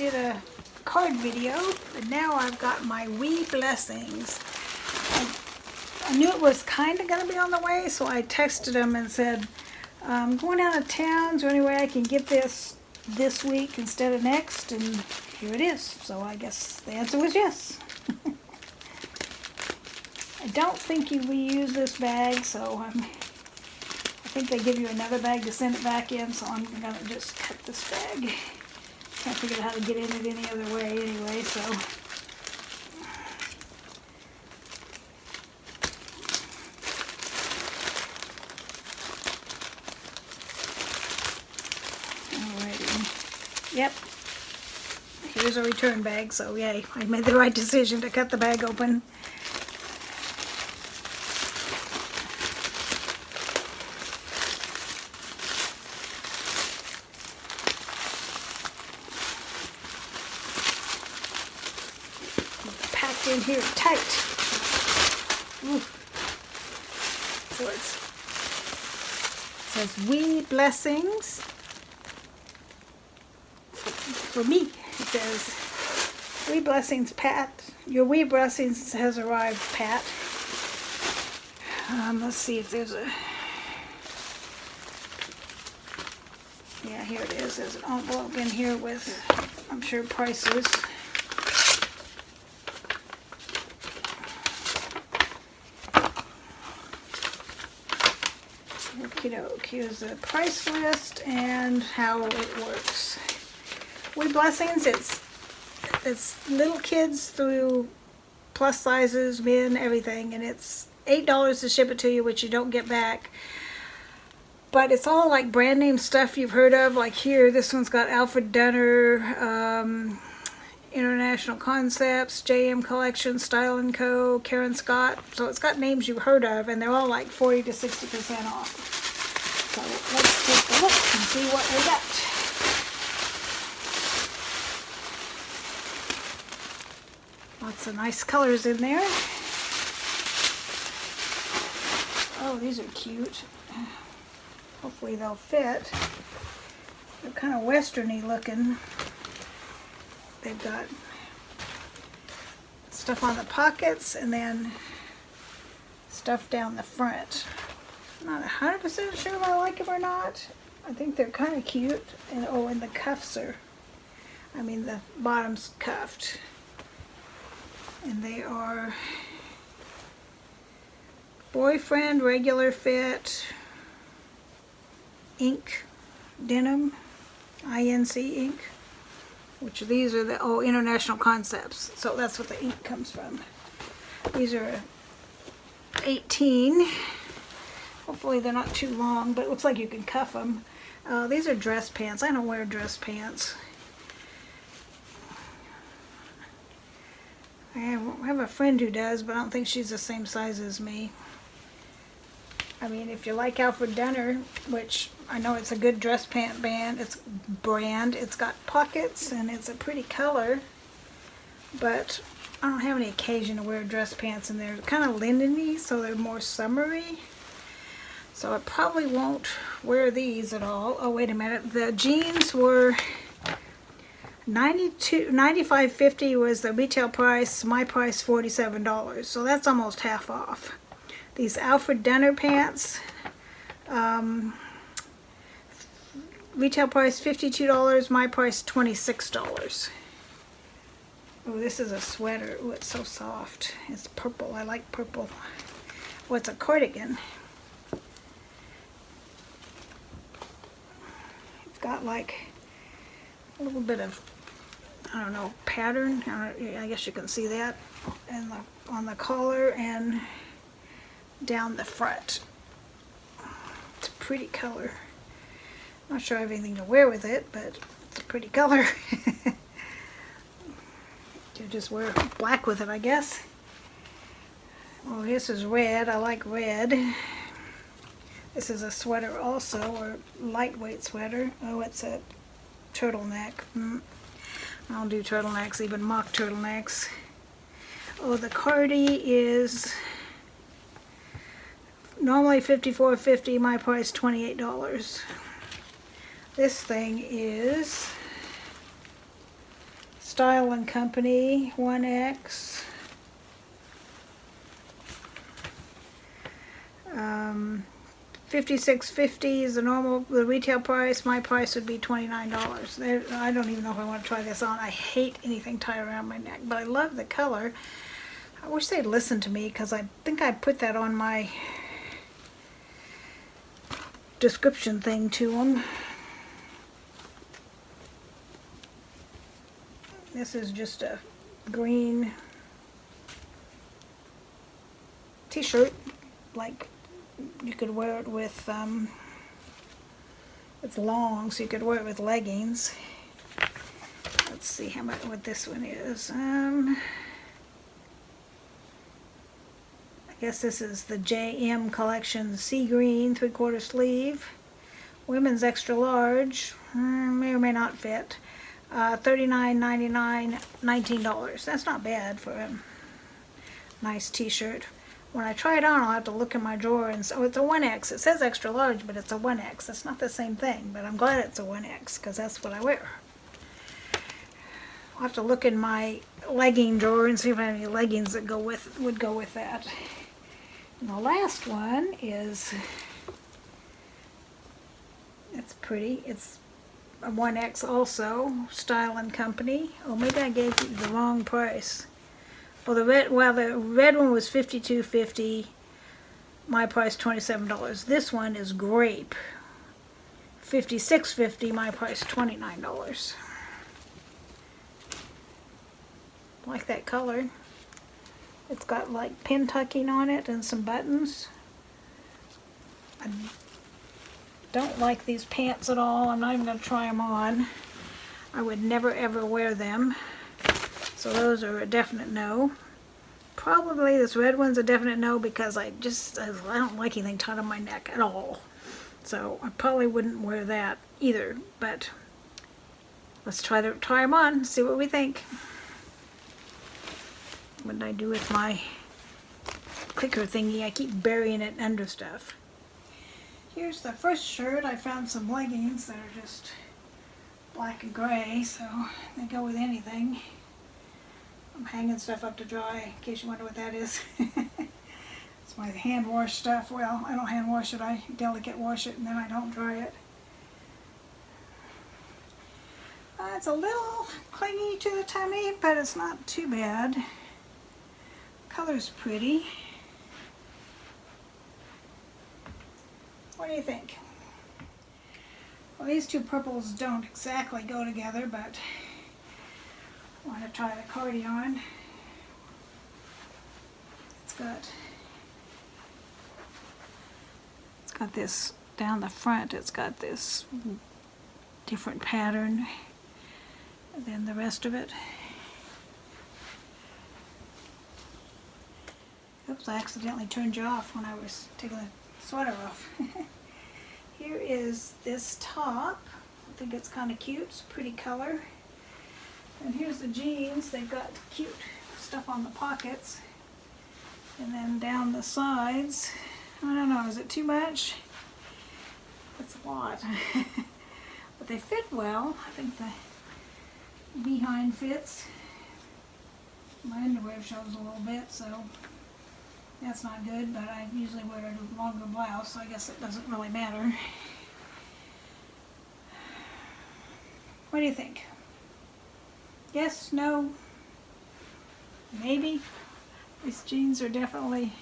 did a card video, and now I've got my wee blessings. I knew it was kind of going to be on the way, so I texted him and said, I'm going out of town, is there any way I can get this week instead of next? And here it is. So I guess the answer was yes. I don't think you reuse this bag, so I think they give you another bag to send it back in, so I'm going to just cut this bag. Can't figure out how to get in it any other way anyway, so. Alrighty. Yep. Here's a return bag, so yay. I made the right decision to cut the bag open. Packed in here tight. Ooh. So it says wee blessings for me. It says wee blessings, Pat. Your wee blessings has arrived, Pat. Let's see if there's a. Yeah, here it is. There's an envelope in here with, I'm sure, prices. Here's the price list and how it works. Wee blessings, it's little kids through plus sizes, men, everything, and it's $8 to ship it to you, which you don't get back. But it's all like brand name stuff you've heard of. Like here, this one's got Alfred Dunner, International Concepts, JM Collection, Style & Co., Karen Scott. So it's got names you've heard of, and they're all like 40 to 60% off. So let's take a look and see what we got. Lots of nice colors in there. Oh, these are cute. Hopefully they'll fit. They're kind of westerny looking. They've got stuff on the pockets and then stuff down the front. Not 100% sure if I like them or not. I think they're kind of cute. And oh, and the cuffs are, the bottom's cuffed. And they are boyfriend, regular fit, ink, denim, INC ink. Which these are the, International Concepts. So that's what the ink comes from. These are 18. Hopefully they're not too long, but it looks like you can cuff them. These are dress pants. I don't wear dress pants. I have a friend who does, but I don't think she's the same size as me. If you like Alfred Dunner, which I know it's a good dress pant brand, it's got pockets and it's a pretty color, but I don't have any occasion to wear dress pants, and they're kind of linen-y, so they're more summery. So I probably won't wear these at all. Oh, wait a minute. The jeans were $95.50 was the retail price. My price $47. So that's almost half off. These Alfred Dunner pants, retail price $52. My price $26. Oh, this is a sweater. Oh, it's so soft. It's purple. I like purple. Oh, it's a cardigan. Got like a little bit of, I don't know, pattern. I guess you can see that and on the collar and down the front. It's a pretty color. Not sure I have anything to wear with it, but it's a pretty color. You just wear black with it, I guess. Oh, this is red. I like red. This is a sweater also, or lightweight sweater. Oh, it's a turtleneck. I don't do turtlenecks, even mock turtlenecks. Oh, the cardi is normally $54.50. My price $28. This thing is Style and Company 1X. 56.50 is the retail price. My price would be $29. I don't even know if I want to try this on. I hate anything tied around my neck, but I love the color. I wish they'd listen to me, because I think I put that on my description thing to them. This is just a green t-shirt, like you could wear it with, it's long, so you could wear it with leggings. Let's see how much, what this one is. I guess this is the JM collection sea green 3/4 sleeve. Women's extra large, may or may not fit. $39.99, $19. That's not bad for a nice t-shirt. When I try it on, I'll have to look in my drawer and say, oh, it's a 1X. It says extra large, but it's a 1X. That's not the same thing, but I'm glad it's a 1X, because that's what I wear. I'll have to look in my legging drawer and see if I have any leggings that would go with that. And the last one is, it's pretty. It's a 1X also, Style and Company. Oh, maybe I gave you the wrong price. Well, the red one was $52.50. My price $27. This one is grape. $56.50. My price $29. Like that color. It's got like pin tucking on it and some buttons. I don't like these pants at all. I'm not even going to try them on. I would never ever wear them. So those are a definite no. Probably this red one's a definite no, because I don't like anything tied on my neck at all. So I probably wouldn't wear that either. But let's try them on, see what we think. What did I do with my clicker thingy? I keep burying it under stuff. Here's the first shirt. I found some leggings that are just black and gray, so they go with anything. I'm hanging stuff up to dry, in case you wonder what that is. It's my hand wash stuff. Well, I don't hand wash it, I delicate wash it, and then I don't dry it. It's a little clingy to the tummy, but it's not too bad. Color's pretty. What do you think? Well, these two purples don't exactly go together, but I want to try the cardi on. It's got this down the front. It's got this different pattern than the rest of it. Oops, I accidentally turned you off when I was taking the sweater off. Here is this top. I think it's kind of cute. It's a pretty color. And here's the jeans. They've got cute stuff on the pockets. And then down the sides, I don't know, is it too much? That's a lot. But they fit well. I think the behind fits. My underwear shows a little bit, so that's not good, but I usually wear a longer blouse, so I guess it doesn't really matter. What do you think? Yes? No? Maybe? These jeans are definitely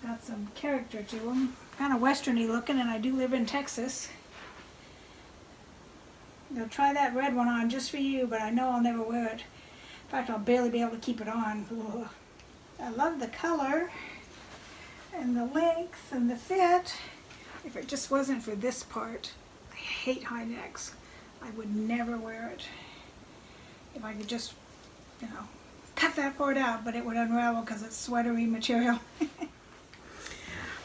got some character to them. Kind of westerny looking, and I do live in Texas. I'll try that red one on just for you, but I know I'll never wear it. In fact, I'll barely be able to keep it on. Ugh. I love the color and the length and the fit. If it just wasn't for this part, I hate high necks. I would never wear it. If I could just, you know, cut that part out, but it would unravel because it's sweatery material.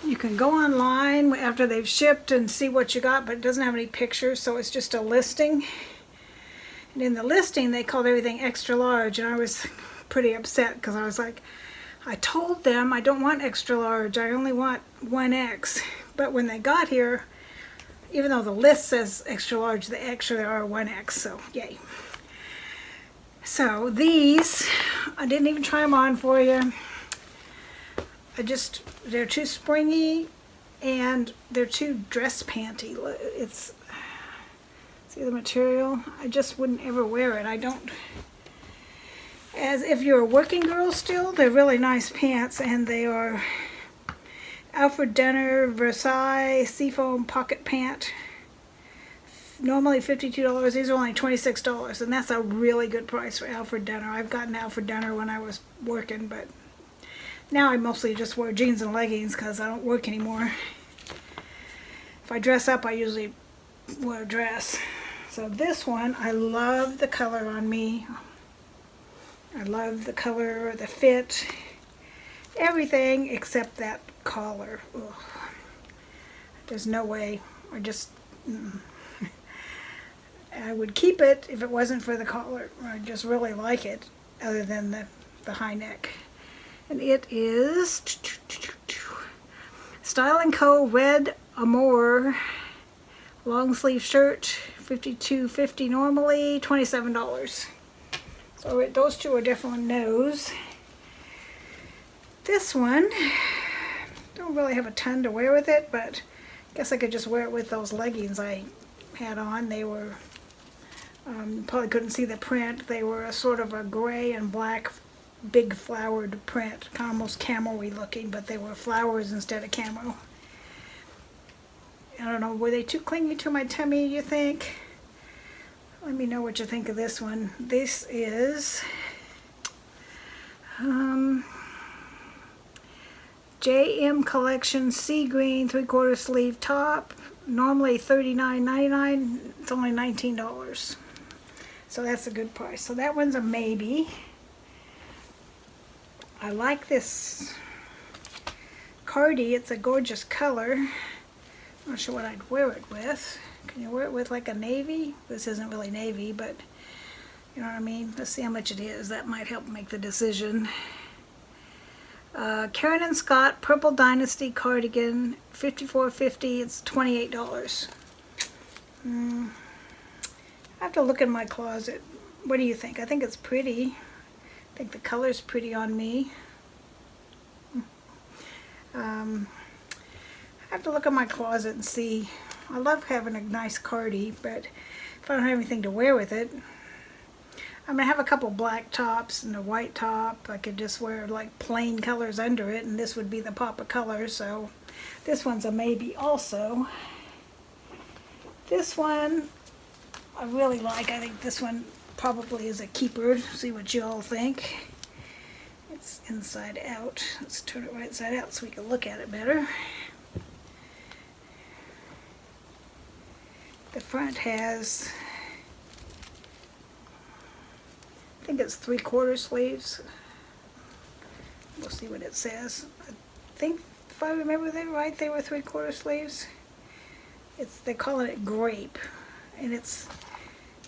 You can go online after they've shipped and see what you got, but it doesn't have any pictures, so it's just a listing. And in the listing, they called everything extra large, and I was pretty upset because I was like, I told them I don't want extra large, I only want 1X. But when they got here, even though the list says extra large, they actually are 1X, so yay. So these, I didn't even try them on for you. They're too springy and they're too dress panty. See the material? I just wouldn't ever wear it. I don't, as if you're a working girl still, they're really nice pants, and they are Alfred Denner Versailles Seafoam Pocket Pant. Normally $52, these are only $26, and that's a really good price for Alfred Denner. I've gotten Alfred Denner when I was working, but now I mostly just wear jeans and leggings because I don't work anymore. If I dress up, I usually wear a dress. So this one, I love the color on me. I love the color, the fit, everything except that collar. Ugh. There's no way. I would keep it if it wasn't for the collar. I just really like it, other than the high neck. And it is Style & Co. Red Amour long sleeve shirt, $52.50 normally, $27. So those two are definitely no's. This one, don't really have a ton to wear with it, but I guess I could just wear it with those leggings I had on. They were, probably couldn't see the print. They were a sort of a gray and black big flowered print, kind of almost camo-y looking, but they were flowers instead of camo. I don't know, were they too clingy to my tummy, you think? Let me know what you think of this one. This is JM Collection Sea Green 3/4 sleeve top. Normally $39.99. It's only $19. So that's a good price. So that one's a maybe. I like this cardi. It's a gorgeous color. Not sure what I'd wear it with. Can you wear it with like a navy? This isn't really navy, but you know what I mean? Let's see how much it is. That might help make the decision. Karen & Scott Purple Dynasty cardigan, $54.50. It's $28. I have to look in my closet. What do you think? I think it's pretty. I think the color's pretty on me. I have to look in my closet and see. I love having a nice cardi, but if I don't have anything to wear with it, I'm gonna have a couple black tops and a white top. I could just wear like plain colors under it, and this would be the pop of color. So this one's a maybe also. This one I really like. I think this one probably is a keeper. See what you all think. It's inside out. Let's turn it right side out so we can look at it better. The front has, I think it's 3/4 sleeves. We'll see what it says. I think, if I remember that right, they were 3/4 sleeves. They're calling it grape, and it's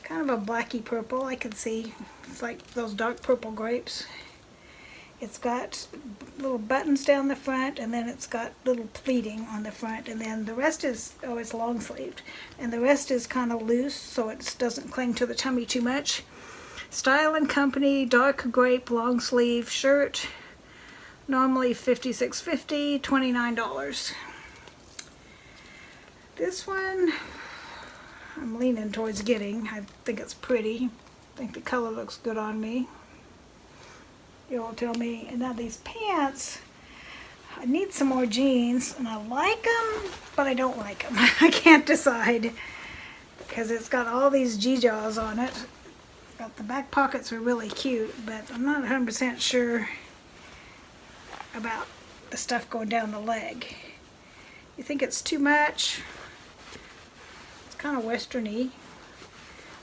kind of a blacky purple. I can see it's like those dark purple grapes. It's got little buttons down the front, and then it's got little pleating on the front, and then the rest is, oh, it's long sleeved, and the rest is kind of loose so it doesn't cling to the tummy too much. Style & Company dark grape long sleeve shirt, normally $56.50, $29. This one I'm leaning towards getting. I think it's pretty. I think the color looks good on me. You all tell me. And now these pants, I need some more jeans, and I like them, but I don't like them. I can't decide because it's got all these G-jaws on it. But the back pockets are really cute, but I'm not 100% sure about the stuff going down the leg. You think it's too much? It's kind of western-y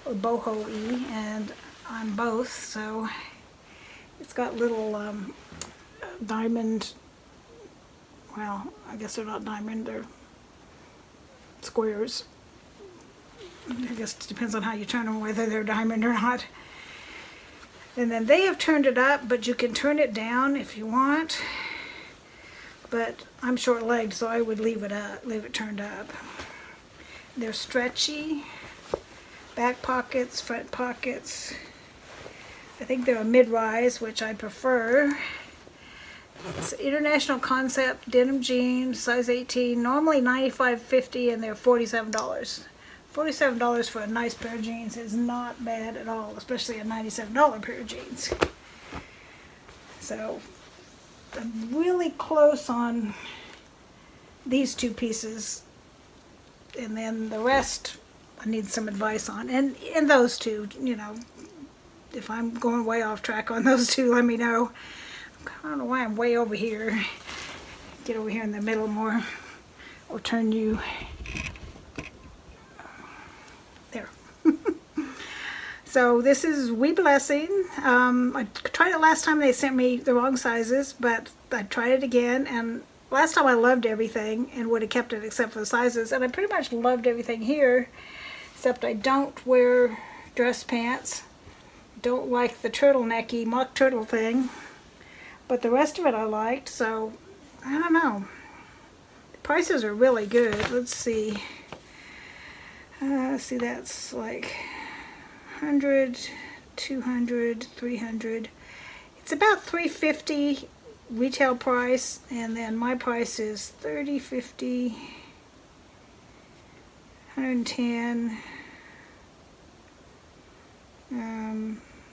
or boho-y, and I'm both, so it's got little diamond, well, I guess they're not diamond, they're squares. I guess it depends on how you turn them, whether they're diamond or not. And then they have turned it up, but you can turn it down if you want. But I'm short-legged, so I would leave it turned up. They're stretchy, back pockets, front pockets. I think they're a mid-rise, which I prefer. It's International Concept denim jeans, size 18. Normally $95.50, and they're $47. $47 for a nice pair of jeans is not bad at all, especially a $97 pair of jeans. So I'm really close on these two pieces, and then the rest I need some advice on. And those two, you know, if I'm going way off track on those two, let me know. I don't know why I'm way over here. Get over here in the middle more, or turn you there. So this is We Blessing. I tried it last time, they sent me the wrong sizes, but I tried it again, and last time I loved everything and would have kept it except for the sizes, and I pretty much loved everything here, except I don't wear dress pants. Don't like the turtlenecky mock turtle thing, but the rest of it I liked, so I don't know. The prices are really good. Let's see. See, that's like 100, 200, 300. It's about $350 retail price, and then my price is $30, $50, $110,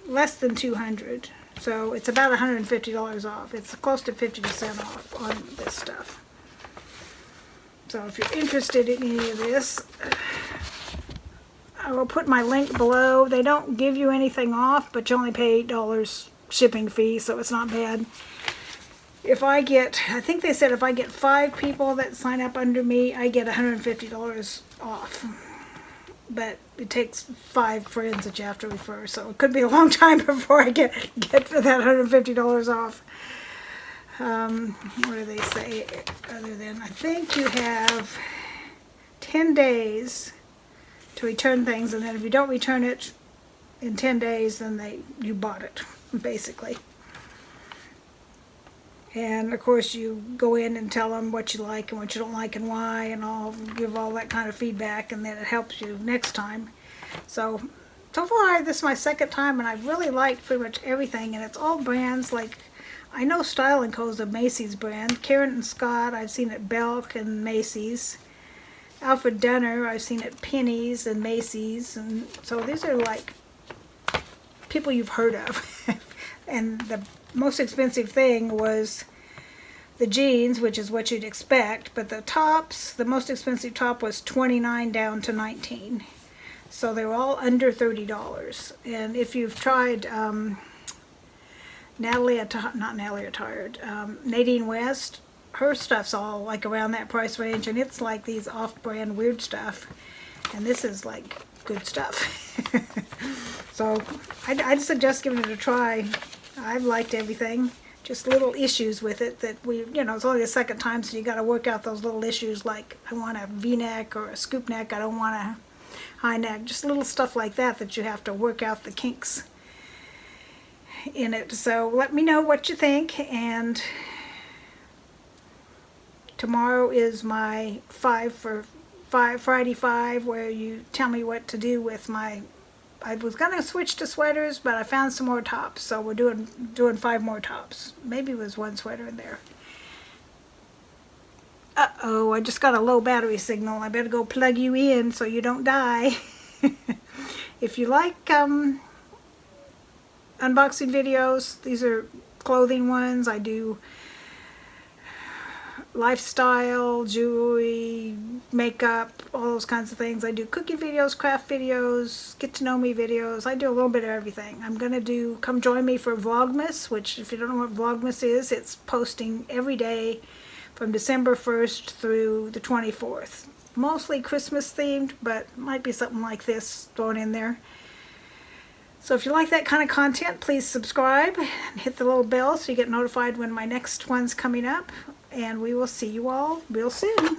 less than $200. So it's about $150 off. It's close to 50% off on this stuff. So if you're interested in any of this, I will put my link below. They don't give you anything off, but you only pay $8 shipping fee, so it's not bad. If I get, I think they said if I get 5 people that sign up under me, I get $150 off. But it takes 5 friends that you have to refer, so it could be a long time before I get to that $150 off. What do they say other than, I think you have 10 days to return things, and then if you don't return it in 10 days, then you bought it, basically. And of course you go in and tell them what you like and what you don't like and why, and I'll give all that kind of feedback, and then it helps you next time. So far this is my second time, and I've really liked pretty much everything, and it's all brands. Like, I know Style & Co. is a Macy's brand. Karen and Scott, I've seen at Belk and Macy's. Alfred Dunner, I've seen at Penny's and Macy's, and so these are like people you've heard of. And the most expensive thing was the jeans, which is what you'd expect, but the tops, the most expensive top was $29 down to $19. So they were all under $30. And if you've tried Nadine West, her stuff's all like around that price range, and it's like these off-brand weird stuff, and this is like good stuff. So I'd suggest giving it a try. I've liked everything. Just little issues with it that it's only the second time, so you got to work out those little issues, like I want a V-neck or a scoop neck, I don't want a high neck, just little stuff like that you have to work out the kinks in it. So let me know what you think, and tomorrow is my Friday 5, where you tell me what to do with my, I was gonna switch to sweaters, but I found some more tops, so we're doing 5 more tops. Maybe it was 1 sweater in there. Uh-oh, I just got a low battery signal. I better go plug you in so you don't die. If you like unboxing videos, these are clothing ones. I do lifestyle, jewelry, makeup, all those kinds of things. I do cooking videos, craft videos, get to know me videos. I do a little bit of everything. I'm gonna come join me for Vlogmas, which if you don't know what Vlogmas is, it's posting every day from December 1st through the 24th. Mostly Christmas themed, but might be something like this thrown in there. So if you like that kind of content, please subscribe and hit the little bell so you get notified when my next one's coming up. And we will see you all real soon.